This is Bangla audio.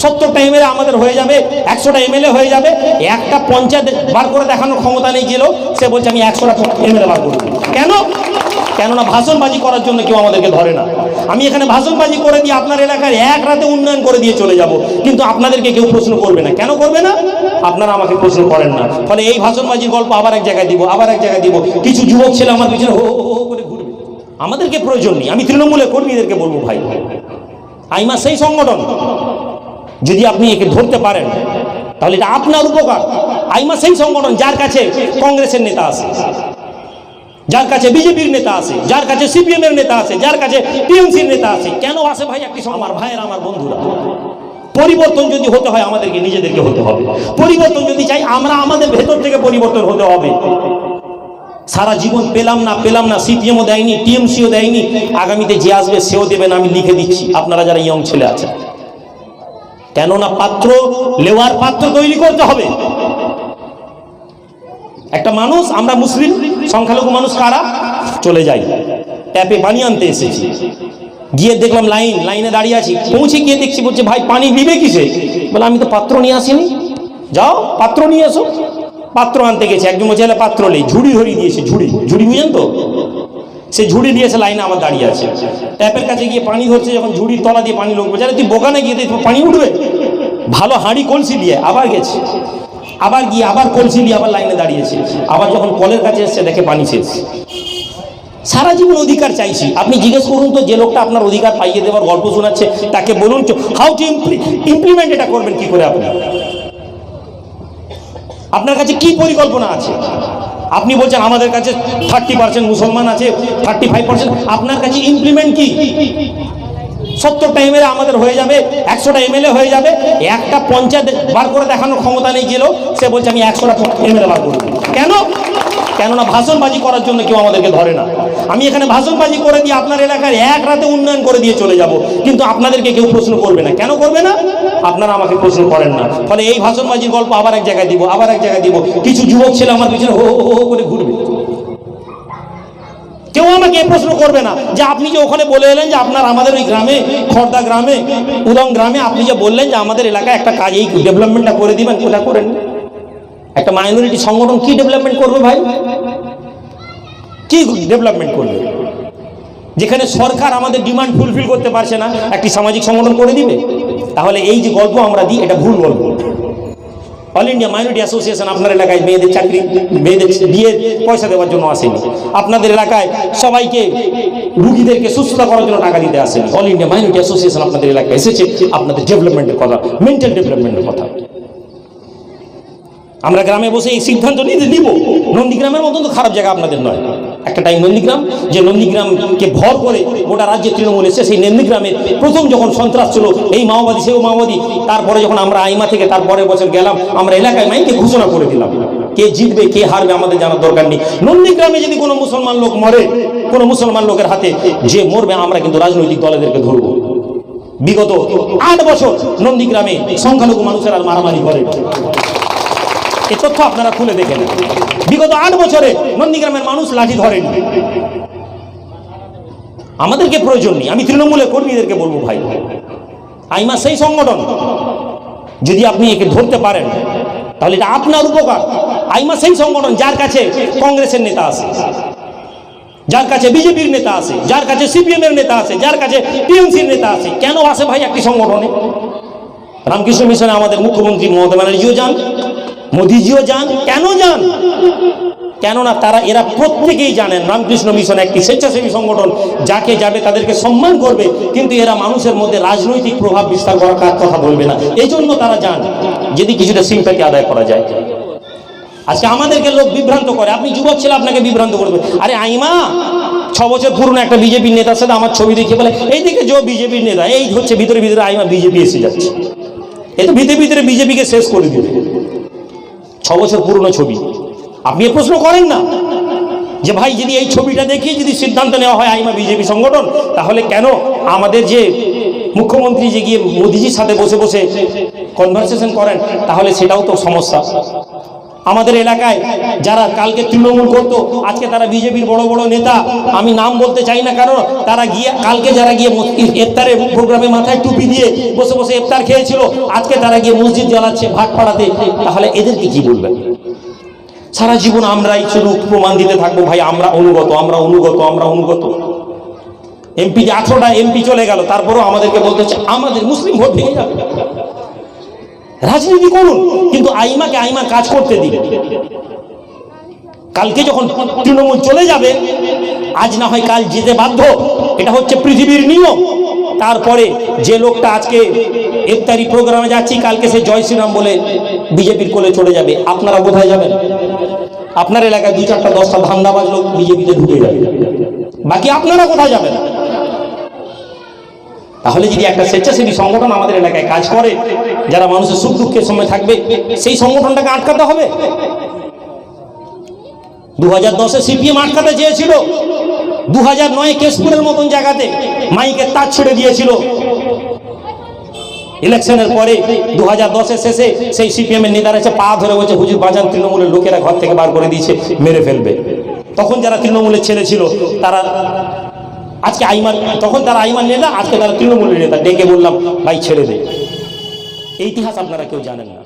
70টা এমএলএ আমাদের হয়ে যাবে, 100টা এমএলএ হয়ে যাবে। একটা পঞ্চায়েত বার করে দেখানোর ক্ষমতা নেই গেলেও সে বলছে আমি 100টা এমএলএ বার করব। কেন? কেননা ভাষণবাজি করার জন্য কেউ আমাদেরকে ধরে না। আমি এখানে ভাষণবাজি করে দিয়ে আপনার এলাকার এক রাতে উন্নয়ন করে দিয়ে চলে যাব, কিন্তু আপনাদেরকে কেউ প্রশ্ন করবে না। কেন করবে না? আপনারা আমাকে প্রশ্ন করেন না। ফলে এই ভাষণবাজির গল্প আবার এক জায়গায় দিব, আবার এক জায়গায় দিব। কিছু যুবক ছেলে আমার পিছনে হো হো হো করে ঘুরবে। আমাদেরকে প্রয়োজন নেই। আমি তৃণমূলের কর্মীদেরকে বলবো, ভাই আইমা সেই সংগঠন, যদি আপনি একে ধরতে পারেন তাহলে এটা আপনার উপকার। আইমা সেই সংগঠন যার কাছে কংগ্রেসের নেতা আছে, যার কাছে বিজেপির নেতা আছে, যার কাছে সিপিএম এর নেতা আছে, যার কাছে টিএমসির নেতা আছে। কেন আসে ভাই? একটি আমার ভাইয়ের, আমার বন্ধুরা, পরিবর্তন যদি হতে হয় আমাদেরকে নিজেদেরকে হতে হবে। পরিবর্তন যদি চাই আমরা আমাদের ভেতর থেকে পরিবর্তন হতে হবে। সারা জীবন পেলাম না, সিপিএমও দেয়নি, টিএমসিও দেয়নি, আগামীতে যে আসবে সেও দেবে না, আমি লিখে দিচ্ছি। আপনারা যারা ইয়ং ছেলে আছেন, কেননা পাত্র লেওয়ার পাত্র তৈরি করতে হবে। একটা মানুষ, আমরা মুসলিম সংখ্যালঘু মানুষ, কারা চলে যাই, ট্যাপে পানি আনতে এসেছি, গিয়ে দেখলাম লাইনে দাঁড়িয়ে আছি। পৌঁছে গিয়ে দেখছি বলছে ভাই পানি নিবে কিসে? বলে আমি তো পাত্র নিয়ে আসিনি। যাও পাত্র নিয়ে এসো। পাত্র আনতে গেছে, একজন বলছে পাত্র নেই, ঝুড়ি ধরিয়ে দিয়েছে। ঝুড়ি বুঝেন তো? সে ঝুড়ি দিয়েছে, লাইনে আমার দাঁড়িয়ে আছে। ট্যাপের কাছে গিয়ে পানি ধরছে, যখন ঝুড়ির তলা দিয়ে পানি লোক বলছে তুই বোকানে গিয়ে পানি উঠবে। ভালো হাঁড়ি কলসি দিয়ে আবার গেছে, আবার গিয়ে আবার কলসি দিয়ে আবার লাইনে দাঁড়িয়েছে। আবার যখন কলের কাছে এসছে দেখে পানি শেষ। সারা জীবন অধিকার চাইছি। আপনি জিজ্ঞেস করুন তো, যে লোকটা আপনার অধিকার পাইয়ে দেওয়ার গল্প শোনাচ্ছে তাকে বলুন হাউ টু ইমপ্লিমেন্ট এটা করবেন কি করে? আপনার কাছে কি পরিকল্পনা আছে? আপনি বলছেন আমাদের কাছে 30% মুসলমান আছে, 35%। আপনার কাছে ইমপ্লিমেন্ট কি? 70টা এমএলএ আমাদের হয়ে যাবে, 100টা এমএলএ হয়ে যাবে। একটা পঞ্চায়েত বার করে দেখানোর ক্ষমতা নেই গেলেও সে বলছে আমি 100টা এমএলএ বার করব। কেন? কেননা ভাষণবাজি করার জন্য কেউ আমাদেরকে ধরে না। আমি এখানে ভাষণবাজি করে দিয়ে আপনার এলাকার এক রাতে উন্নয়ন করে দিয়ে চলে যাব, কিন্তু আপনাদেরকে কেউ প্রশ্ন করবে না। কেন করবে না? আপনারা আমাকে প্রশ্ন করেন না। ফলে এই ভাষণবাজির গল্প আবার এক জায়গায় দিব, আবার এক জায়গায় দিব। কিছু যুবক ছেলে আমার পিছনে হো হো হো করে ঘুরবে। কেউ আমাকে প্রশ্ন করবে না যে আপনি যে ওখানে বলে এলেন যে আপনার আমাদের ওই গ্রামে, খড়দা গ্রামে, উদং গ্রামে আপনি যে বললেন যে আমাদের এলাকায় একটা কাজ, এই ডেভেলপমেন্টটা করে দিবেন, ওটা করেন। একটা মাইনরিটি সংগঠন কি ডেভেলপমেন্ট করবে ভাই? কি ডেভেলপমেন্ট করবে? যেখানে সরকার আমাদের ডিমান্ড ফুলফিল করতে পারছে না, একটি সামাজিক সংগঠন করে দিবে? তাহলে এই যে গল্প আমরা দিই, এটা ভুল গল্প। অল ইন্ডিয়া মাইনরিটি অ্যাসোসিয়েশন আপনার এলাকায় মেয়েদের চাকরি, মেয়েদের বিয়ের পয়সা দেওয়ার জন্য আসেনি। আপনাদের এলাকায় সবাইকে, রুগীদেরকে সুস্থতা করার জন্য টাকা দিতে আসেনি। অল ইন্ডিয়া মাইনরিটি অ্যাসোসিয়েশন আপনাদের এলাকায় এসেছে আপনাদের ডেভেলপমেন্টের কথা, মেন্টাল ডেভেলপমেন্টের কথা। আমরা গ্রামে বসে এই সিদ্ধান্ত নিব। নন্দীগ্রামের মতন তো খারাপ জায়গা আপনাদের নয়। একটা টাইম নন্দীগ্রাম, যে নন্দীগ্রামকে ভর করে গোটা রাজ্যে তৃণমূল এসে, সেই নন্দীগ্রামে প্রথম যখন সন্ত্রাস ছিল, এই মাওবাদী সেও মাওবাদী, তারপরে যখন আমরা আইমা থেকে তারপরের বছর গেলাম, আমরা এলাকায় মাইকে ঘোষণা করে দিলাম কে জিতবে কে হারবে আমাদের জানার দরকার নেই। নন্দীগ্রামে যদি কোনো মুসলমান লোক মরে, কোনো মুসলমান লোকের হাতে, যে মরবে আমরা কিন্তু রাজনৈতিক দলেদেরকে ধরবো। বিগত 8 বছর নন্দীগ্রামে সংখ্যালঘু মানুষের আর মারামারি করে, এই তথ্য আপনারা খুলে দেখেন। বিগত 8 বছরে নন্দীগ্রামের মানুষ লাঠি ধরেনি। আমাদেরকে প্রয়োজন নেই। আমি তৃণমূলের কর্মীদেরকে বলবো, ভাই আইমা সেই সংগঠন, যদি আপনি একে ধরতে পারেন তাহলে এটা আপনার উপকার। আইমা সেই সংগঠন যার কাছে কংগ্রেসের নেতা আছে, যার কাছে বিজেপির নেতা আছে, যার কাছে সিপিএম এর নেতা আছে, যার কাছে টিএমসির নেতা আছে। কেন আসে ভাই একটি সংগঠনে? রামকৃষ্ণ মিশনে আমাদের মুখ্যমন্ত্রী মমতা ব্যানার্জিও যান, মোদিজিও যান। কেন যান? কেননা এরা প্রত্যেকেই জানেন রামকৃষ্ণ মিশন একটি স্বেচ্ছাসেবী সংগঠন, যাকে যাবে তাদেরকে সম্মান করবে, কিন্তু এরা মানুষের মধ্যে রাজনৈতিক প্রভাব বিস্তার করার কথা বলবে না। এই জন্য তারা যান, যদি কিছুটা সিম্প্যাথি আদায় করা যায়। আজকে আমাদেরকে লোক বিভ্রান্ত করে। আপনি যুবক ছেলে, আপনাকে বিভ্রান্ত করবে। আরে আইমা 6 বছর পুরনো একটা বিজেপির নেতার সাথে আমার ছবি দেখিয়ে বলে এইদিকে যে বিজেপির নেতা, এই হচ্ছে ভিতরে ভিতরে আইমা বিজেপি এসে যাচ্ছে। এই তো ভিতরে ভিতরে বিজেপিকে শেষ করে দিবে। 6 বছর পুরনো ছবি। আপনি এ প্রশ্ন করেন না যে ভাই যদি এই ছবিটা দেখিয়ে যদি সিদ্ধান্ত নেওয়া হয় আইমা বিজেপি সংগঠন, তাহলে কেন আমাদের যে মুখ্যমন্ত্রী যে গিয়ে মোদিজির সাথে বসে বসে কনভারসেশন করেন, তাহলে সেটাও তো সমস্যা। আমাদের এলাকায় যারা কালকে তৃণমূল করতো আজকে তারা বিজেপির বড় বড় নেতা, আমি নাম বলতে চাই না, কারণ তারা গিয়ে কালকে যারা গিয়ে ইফতারের প্রোগ্রামে মাথায় টুপি দিয়ে বসে বসে ইফতার খেয়েছিল, আজকে তারা গিয়ে মসজিদ জ্বালাচ্ছে ভাট পাড়াতে, তাহলে এদেরকে কি বলবেন? সারা জীবন আমরাই শুধু প্রমাণ দিতে থাকবো, ভাই আমরা অনুগত, আমরা অনুগত, আমরা অনুগত। এমপি 18টা এমপি চলে গেল, তারপরেও আমাদেরকে বলতে হচ্ছে আমাদের মুসলিম ভোট ভেঙে যাবে। রাজনীতি করুন, কিন্তু আইমাকে আইমা কাজ করতে দিন। কালকে যখন তৃণমূল চলে যাবে, আজ না হয় কাল যেতে বাধ্য, এটা হচ্ছে পৃথিবীর নিয়ম। তারপরে যে লোকটা আজকে ইফতারি প্রোগ্রামে যাচ্ছি, কালকে সে জয় শ্রীরাম বলে বিজেপির কোলে চলে যাবে, আপনারা কোথায় যাবেন? আপনার এলাকায় 2-4টা 10টা ধান্দাবাজ লোক বিজেপিতে ঢুকে যাবে, বাকি আপনারা কোথায় যাবেন? তাহলে যদি একটা স্বেচ্ছাসেবী সংগঠন আমাদের এলাকায় কাজ করে, যারা মানুষের সুখ দুঃখের সময় থাকবে, সেই সংগঠনটাকে আটকাতে হবে। 2010-এ সিপিএম আটকাতে চেয়েছিল, 2009-এ কেশপুরের মতন জায়গাতে মাইকের তার ছেড়ে দিয়েছিল। ইলেকশনের পরে 2010-এর শেষে সেই সিপিএম এর নেতারা এসে পা ধরে বলছে, হুজুর বাজান, তৃণমূলের লোকেরা ঘর থেকে বার করে দিয়েছে, মেরে ফেলবে। তখন যারা তৃণমূলের ছেলে ছিল তারা আজকে আইমান, তখন তারা আইমান নেতা, আজকে তারা তৃণমূলের নেতা। ডেকে বললাম, ভাই ছেড়ে দে। এই ইতিহাস আপনারা কেউ জানেন না।